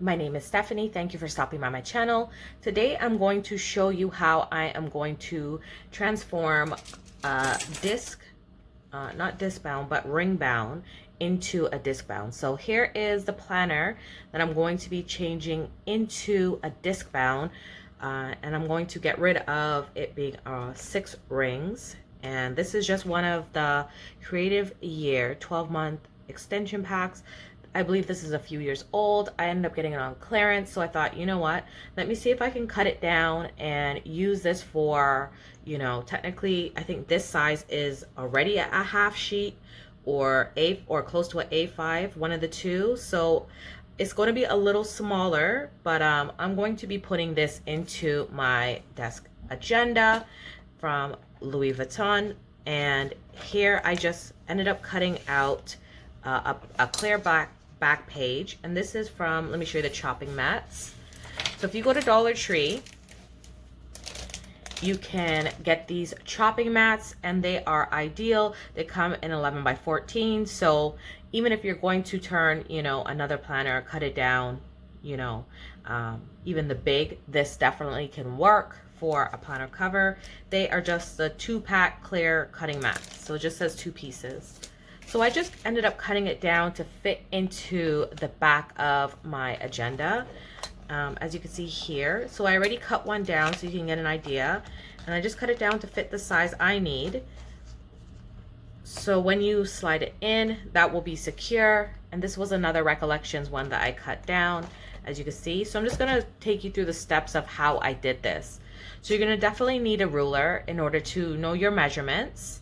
my name is Stephanie. Thank you for stopping by my channel. Today I'm going to show you how I am going to transform not discbound, but ringbound into a discbound. So here is the planner that I'm going to be changing into a discbound, and I'm going to get rid of it being 6 rings. And this is just one of the Creative Year 12-month extension packs. I believe this is a few years old. I ended up getting it on clearance, so I thought, you know what, let me see if I can cut it down and use this for, you know, technically I think this size is already a half sheet or close to an A5, one of the two. So it's going to be a little smaller, but I'm going to be putting this into my desk agenda from Louis Vuitton. And here I just ended up cutting out a clear back page, and this is from, let me show you the chopping mats. So if you go to Dollar Tree, you can get these chopping mats, and they are ideal. They come in 11 by 14, so even if you're going to turn, you know, another planner, cut it down, you know, even the big, this definitely can work for a planner cover. They are just the 2-pack clear cutting mats, so it just says 2 pieces. So I just ended up cutting it down to fit into the back of my agenda, as you can see here. So I already cut one down so you can get an idea, and I just cut it down to fit the size I need. So when you slide it in, that will be secure. And this was another Recollections one that I cut down, as you can see. So I'm just gonna take you through the steps of how I did this. So you're gonna definitely need a ruler in order to know your measurements.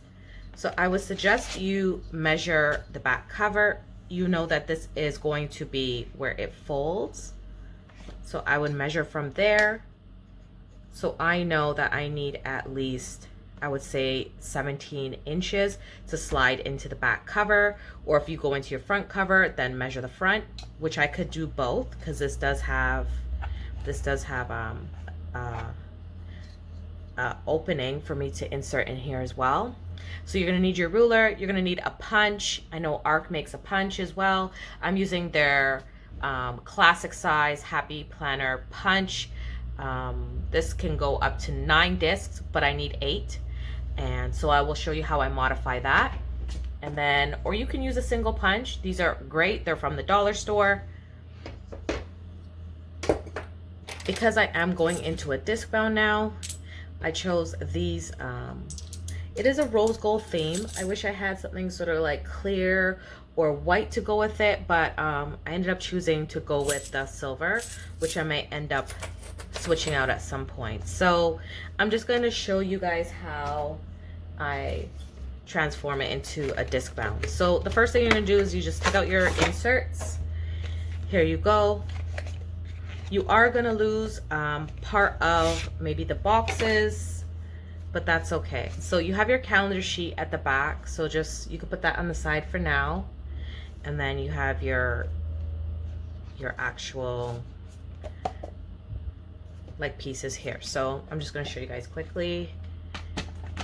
So I would suggest you measure the back cover. You know that this is going to be where it folds. So I would measure from there. So I know that I need at least, I would say 17 inches to slide into the back cover. Or if you go into your front cover, then measure the front, which I could do both, because this does have opening for me to insert in here as well. So you're going to need your ruler. You're going to need a punch. I know ARC makes a punch as well. I'm using their classic size Happy Planner punch. This can go up to 9 discs, but I need 8. And so I will show you how I modify that. And then, or you can use a single punch. These are great. They're from the dollar store. Because I am going into a discbound now, I chose these. It is a rose gold theme. I wish I had something sort of like clear or white to go with it, but I ended up choosing to go with the silver, which I may end up switching out at some point. So I'm just going to show you guys how I transform it into a discbound. So the first thing you're going to do is you just take out your inserts. Here you go. You are going to lose part of maybe the boxes, but that's okay. So you have your calendar sheet at the back, so just, you can put that on the side for now. And then you have your actual like pieces here. So I'm just going to show you guys quickly,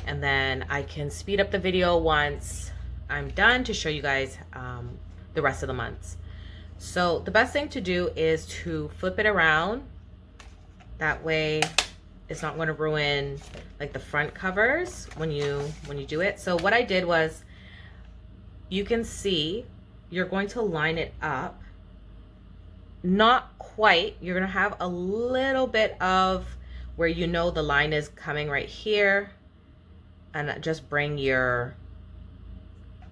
and then I can speed up the video once I'm done to show you guys the rest of the months. So the best thing to do is to flip it around. That way it's not going to ruin like the front covers when you do it. So what I did was, you can see you're going to line it up. Not quite. You're going to have a little bit of where you know the line is coming right here, and just bring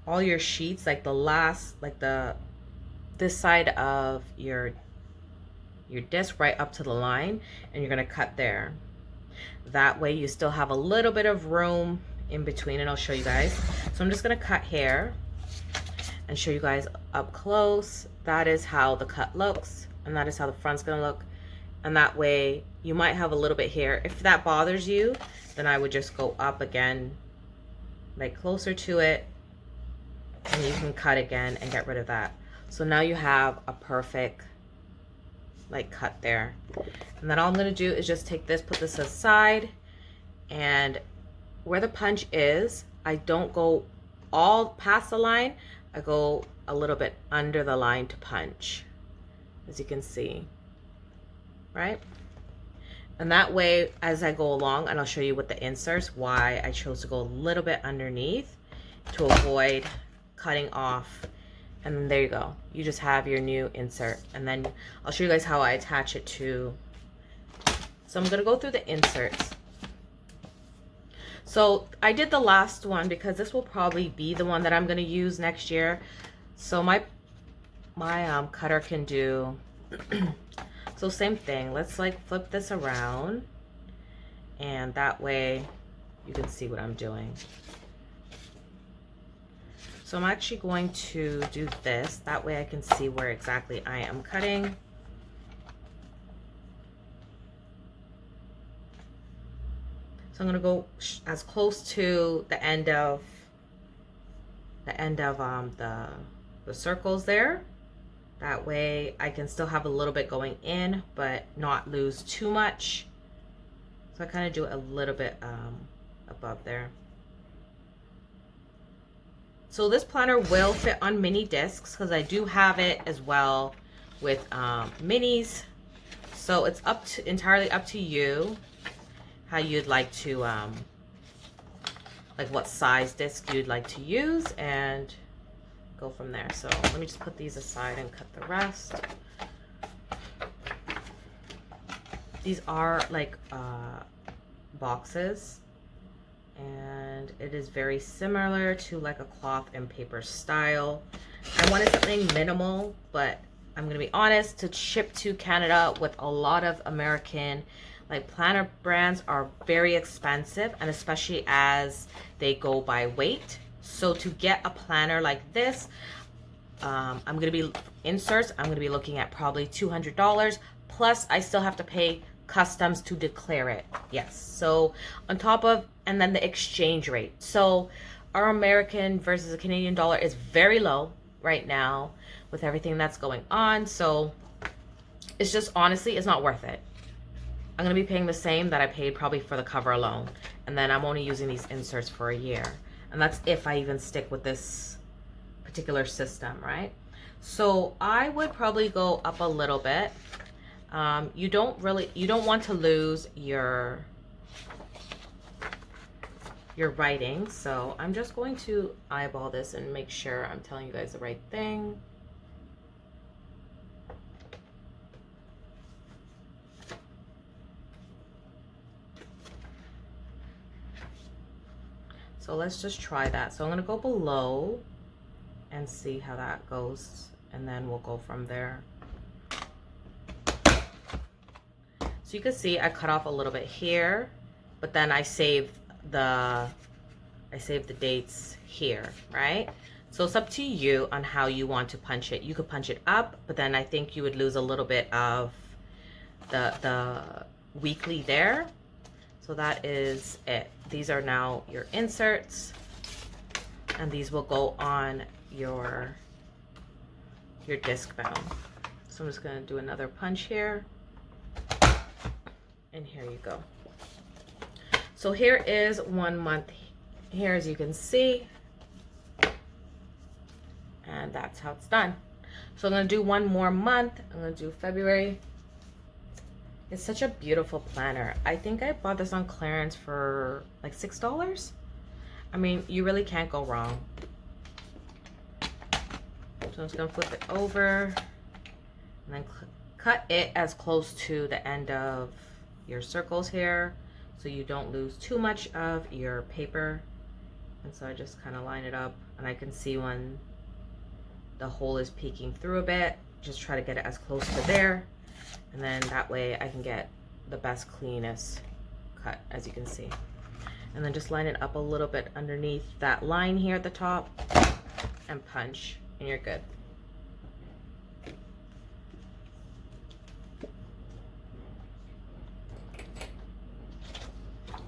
all your sheets, like the last, like this side of your disc right up to the line, and you're going to cut there. That way you still have a little bit of room in between, and I'll show you guys. So I'm just going to cut here and show you guys up close. That is how the cut looks, and that is how the front's going to look. And that way you might have a little bit here. If that bothers you, then I would just go up again, like closer to it, and you can cut again and get rid of that. So now you have a perfect like cut there. And then all I'm going to do is just take this, put this aside, and where the punch is, I don't go all past the line. I go a little bit under the line to punch. as you can see, right? And that way, as I go along, and I'll show you with the inserts why I chose to go a little bit underneath to avoid cutting off. And then there you go. You just have your new insert. And then I'll show you guys how I attach it to. So I'm gonna go through the inserts. So I did the last one because this will probably be the one that I'm gonna use next year. So my cutter can do so same thing. Let's like flip this around, and that way you can see what I'm doing. So I'm actually going to do this, that way I can see where exactly I am cutting. So I'm gonna go as close to the end of the circles there. That way I can still have a little bit going in, but not lose too much. So I kind of do a little bit above there. So this planner will fit on mini discs because I do have it as well with minis. So it's entirely up to you how you'd like to, like what size disc you'd like to use, and go from there. So let me just put these aside and cut the rest. These are like boxes, and it is very similar to like a cloth and paper style. I wanted something minimal, but I'm gonna be honest, to ship to Canada with a lot of American like planner brands are very expensive, and especially as they go by weight. So to get a planner like this, I'm gonna be inserts, I'm gonna be looking at probably $200, plus I still have to pay customs to declare it. Yes, so on top of, and then the exchange rate. So our American versus the Canadian dollar is very low right now with everything that's going on. So it's just, honestly, it's not worth it. I'm gonna be paying the same that I paid probably for the cover alone, and then I'm only using these inserts for a year, and that's if I even stick with this particular system, right? So I would probably go up a little bit. You don't want to lose your writing, so I'm just going to eyeball this and make sure I'm telling you guys the right thing. So let's just try that. So I'm gonna go below and see how that goes, and then we'll go from there. So you can see I cut off a little bit here, but then I save the dates here, right? So it's up to you on how you want to punch it. You could punch it up, but then I think you would lose a little bit of the weekly there. So that is it. These are now your inserts, and these will go on your Discbound. So I'm just gonna do another punch here, and here you go. So here is 1 month here, as you can see, and that's how it's done. So I'm gonna do one more month. I'm gonna do February. It's such a beautiful planner. I think I bought this on clearance for like $6. I mean, you really can't go wrong. So I'm just gonna flip it over and then cut it as close to the end of your circles here, so you don't lose too much of your paper. And so I just kind of line it up, and I can see when the hole is peeking through a bit. Just try to get it as close to there, and then that way I can get the best, cleanest cut, as you can see. And then just line it up a little bit underneath that line here at the top and punch, and you're good.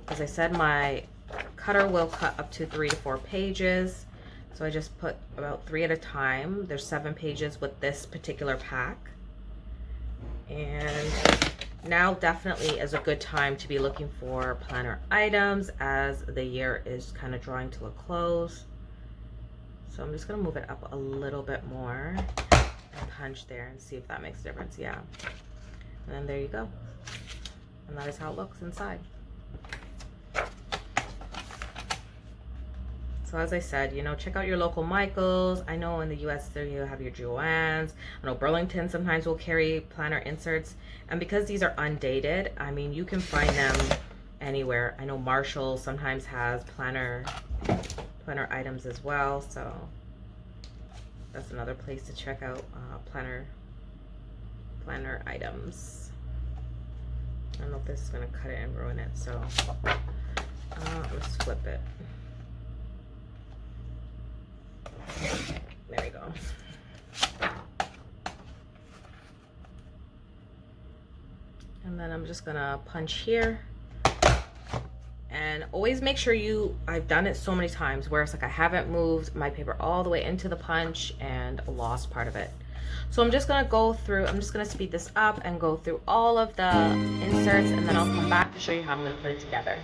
As I said, my cutter will cut up to 3 to 4 pages. So I just put about 3 at a time. There's 7 pages with this particular pack. And now definitely is a good time to be looking for planner items as the year is kind of drawing to a close. So I'm just gonna move it up a little bit more. and punch there and see if that makes a difference. Yeah. And then there you go. And that is how it looks inside. So as I said, you know, check out your local Michaels. I know in the US there you have your Joann's. I know Burlington sometimes will carry planner inserts. And because these are undated, I mean, you can find them anywhere. I know Marshall sometimes has planner items as well. So that's another place to check out planner items. I don't know if this is gonna cut it and ruin it. So let's flip it. There we go. And then I'm just gonna punch here. And always make sure I've done it so many times where it's like I haven't moved my paper all the way into the punch and lost part of it. So I'm just gonna go through, I'm just gonna speed this up and go through all of the inserts, and then I'll come back to show you how I'm gonna put it together.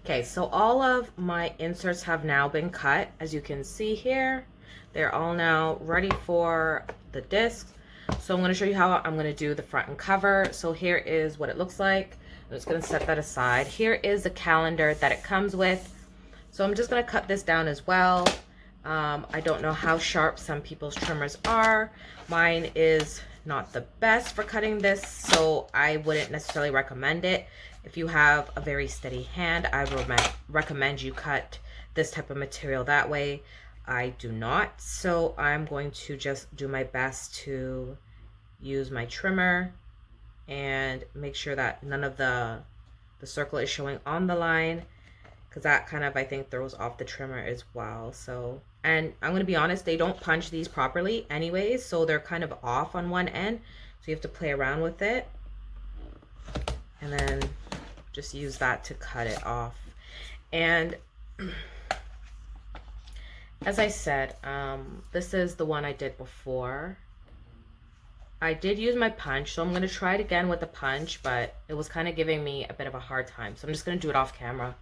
Okay, so all of my inserts have now been cut. As you can see here, they're all now ready for the disc. So I'm going to show you how I'm going to do the front and cover. So here is what it looks like. I'm just going to set that aside. Here is the calendar that it comes with. So I'm just going to cut this down as well. I don't know how sharp some people's trimmers are. Mine is not the best for cutting this, so I wouldn't necessarily recommend it. If you have a very steady hand, I would recommend you cut this type of material that way. I do not, so I'm going to just do my best to use my trimmer and make sure that none of the circle is showing on the line, because that kind of, I think, throws off the trimmer as well. So, and I'm going to be honest, they don't punch these properly anyways, so they're kind of off on one end, so you have to play around with it and then just use that to cut it off. And as I said, this is the one I did before. I did use my punch, so I'm going to try it again with the punch, but it was kind of giving me a bit of a hard time, so I'm just going to do it off camera.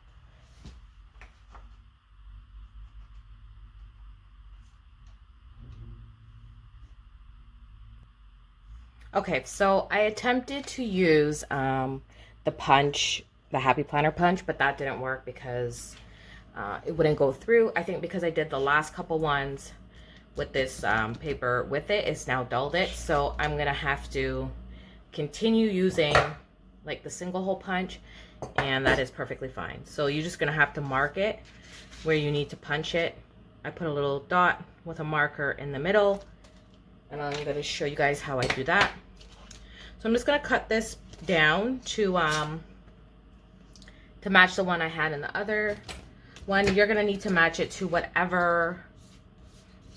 Okay, so I attempted to use the punch, the Happy Planner punch, but that didn't work because it wouldn't go through. I think because I did the last couple ones with this paper with it, it's now dulled it. So I'm gonna have to continue using like the single hole punch, and that is perfectly fine. So you're just gonna have to mark it where you need to punch it. I put a little dot with a marker in the middle, and I'm gonna show you guys how I do that. So I'm just gonna cut this down to match the one I had in the other one. You're gonna need to match it to whatever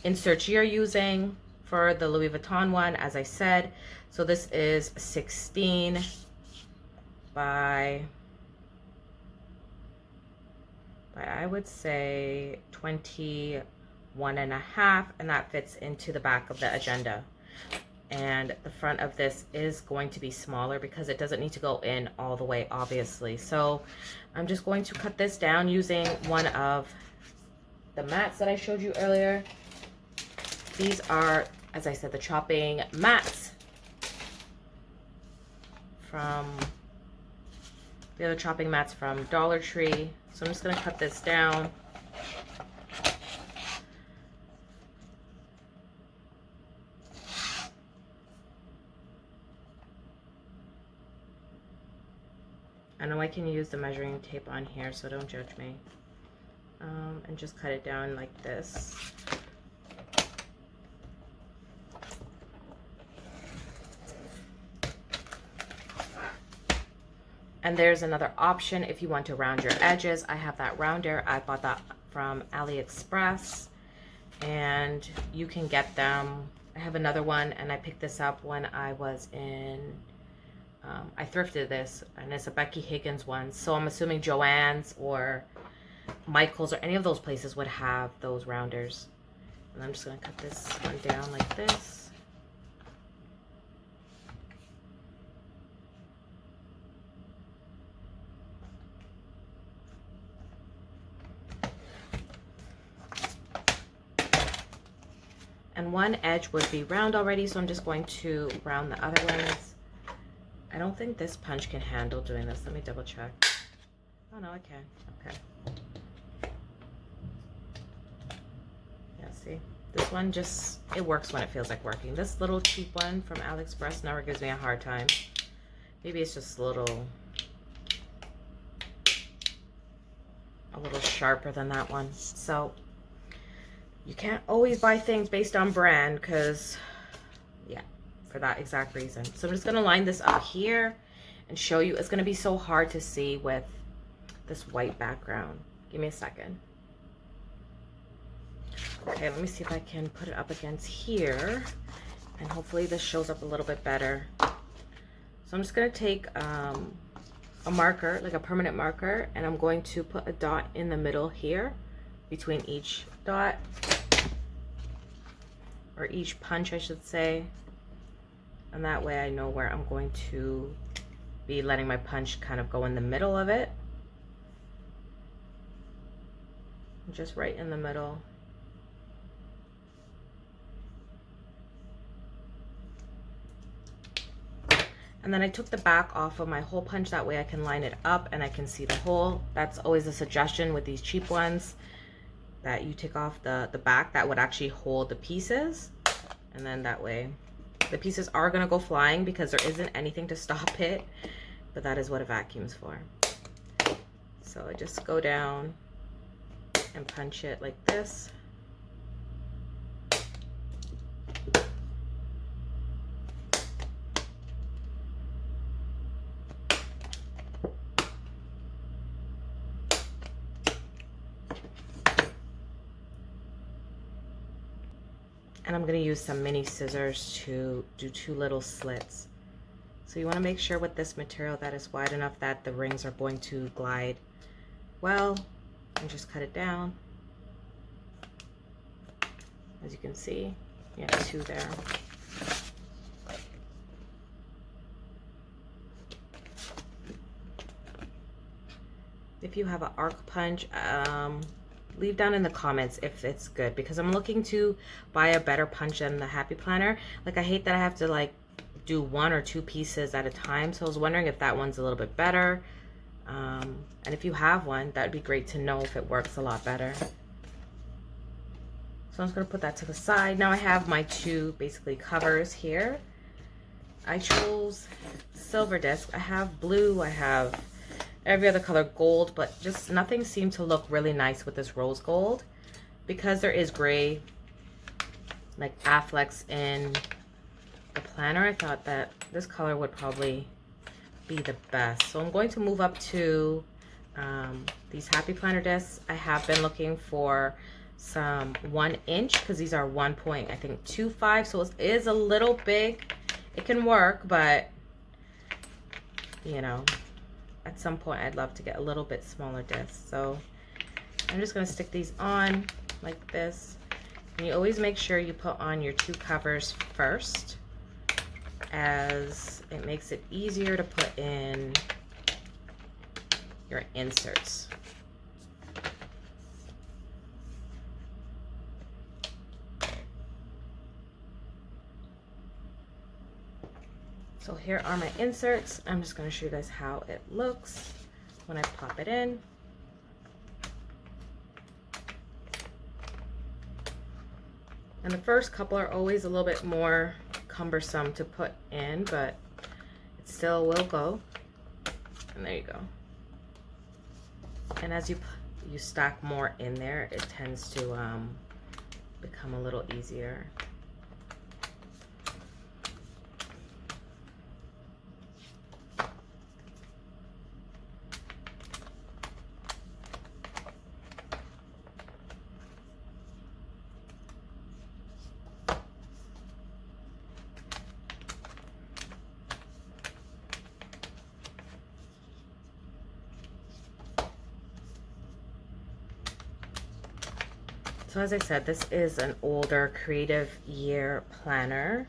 inserts you're using for the Louis Vuitton one, as I said. So this is 16 by I would say 21.5, and that fits into the back of the agenda. And the front of this is going to be smaller because it doesn't need to go in all the way, obviously. So I'm just going to cut this down using one of the mats that I showed you earlier. These are, as I said, the chopping mats from the other chopping mats from Dollar Tree. So I'm just going to cut this down. I know I can use the measuring tape on here, so don't judge me. And just cut it down like this. And there's another option if you want to round your edges. I have that rounder. I bought that from AliExpress, and you can get them. I have another one, and I picked this up when I was in, I thrifted this, and it's a Becky Higgins one. So I'm assuming Joann's or Michael's or any of those places would have those rounders. And I'm just going to cut this one down like this. And one edge would be round already, so I'm just going to round the other ones. I don't think this punch can handle doing this. Let me double check. Oh no, it can. Okay. Yeah, see? This one just, it works when it feels like working. This little cheap one from AliExpress never gives me a hard time. Maybe it's just a little sharper than that one. So you can't always buy things based on brand, because yeah, for that exact reason. So I'm just going to line this up here and show you. It's going to be so hard to see with this white background. Give me a second. Okay, let me see if I can put it up against here, and hopefully this shows up a little bit better. So I'm just going to take a marker, like a permanent marker, and I'm going to put a dot in the middle here between each dot, or each punch I should say, and that way I know where I'm going to be letting my punch kind of go in the middle of it. just right in the middle. And then I took the back off of my hole punch, that way I can line it up and I can see the hole. That's always a suggestion with these cheap ones, that you take off the back that would actually hold the pieces. And then that way the pieces are gonna go flying because there isn't anything to stop it, but that is what a vacuum's for. So I just go down and punch it like this. And I'm going to use some mini scissors to do 2 little slits. So you want to make sure with this material that it's wide enough that the rings are going to glide well, and just cut it down. As you can see, you have 2 there. If you have an arc punch, leave down in the comments if it's good, because I'm looking to buy a better punch than the Happy Planner. Like, I hate that I have to like do 1 or 2 pieces at a time, so I was wondering if that one's a little bit better. And if you have one, that'd be great to know if it works a lot better. So I'm just gonna put that to the side. Now I have my 2 basically covers here. I chose silver disc. I have blue, I have every other color, gold, but just nothing seemed to look really nice with this rose gold, because there is gray like Afflex in the planner. I thought that this color would probably be the best. So I'm going to move up to these Happy Planner discs. I have been looking for some 1 inch, because these are 1.25, so it is a little big. It can work, but you know, at some point I'd love to get a little bit smaller discs. So I'm just going to stick these on like this. And you always make sure you put on your 2 covers first, as it makes it easier to put in your inserts. So here are my inserts. I'm just going to show you guys how it looks when I pop it in. And the first couple are always a little bit more cumbersome to put in, but it still will go. And there you go. And as you stack more in there, it tends to become a little easier. So as I said, this is an older creative year planner.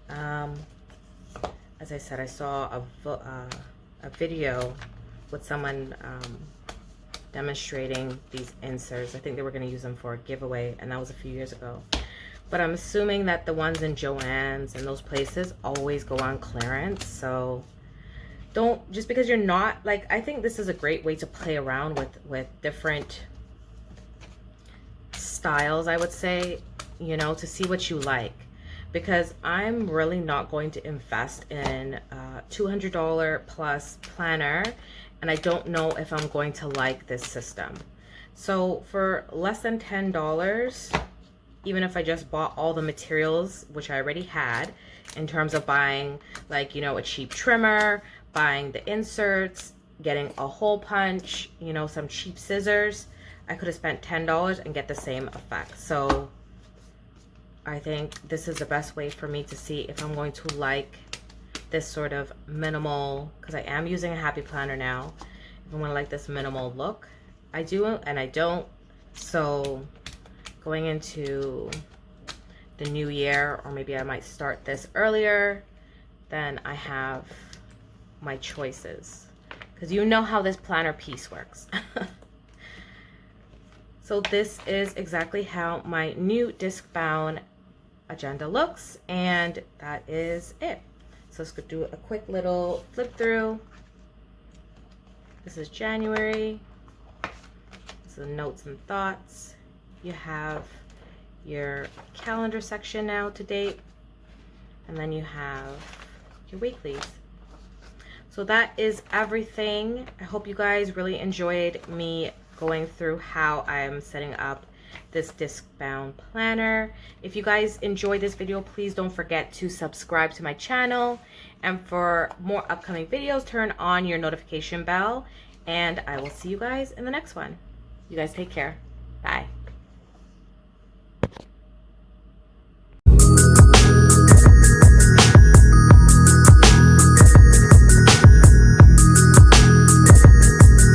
As I said, I saw a video with someone demonstrating these inserts. I think they were going to use them for a giveaway, and that was a few years ago. But I'm assuming that the ones in Joann's and those places always go on clearance. So don't, just because you're not, like, I think this is a great way to play around with different styles, I would say, you know, to see what you like, because I'm really not going to invest in a $200 plus planner, and I don't know if I'm going to like this system. So for less than $10, even if I just bought all the materials, which I already had, in terms of buying, like, you know, a cheap trimmer, buying the inserts, getting a hole punch, you know, some cheap scissors, I could have spent $10 and get the same effect. So I think this is the best way for me to see if I'm going to like this sort of minimal, because I am using a Happy Planner now. If I want to like this minimal look, I do and I don't. So going into the new year, or maybe I might start this earlier, then I have my choices, because you know how this planner piece works. So this is exactly how my new Discbound agenda looks, and that is it. So let's go do a quick little flip through. This is January. So notes and thoughts. You have your calendar section now to date, and then you have your weeklies. So that is everything. I hope you guys really enjoyed me going through how I'm setting up this Discbound planner. If you guys enjoyed this video, please don't forget to subscribe to my channel, and for more upcoming videos, turn on your notification bell, and I will see you guys in the next one. You guys take care. Bye.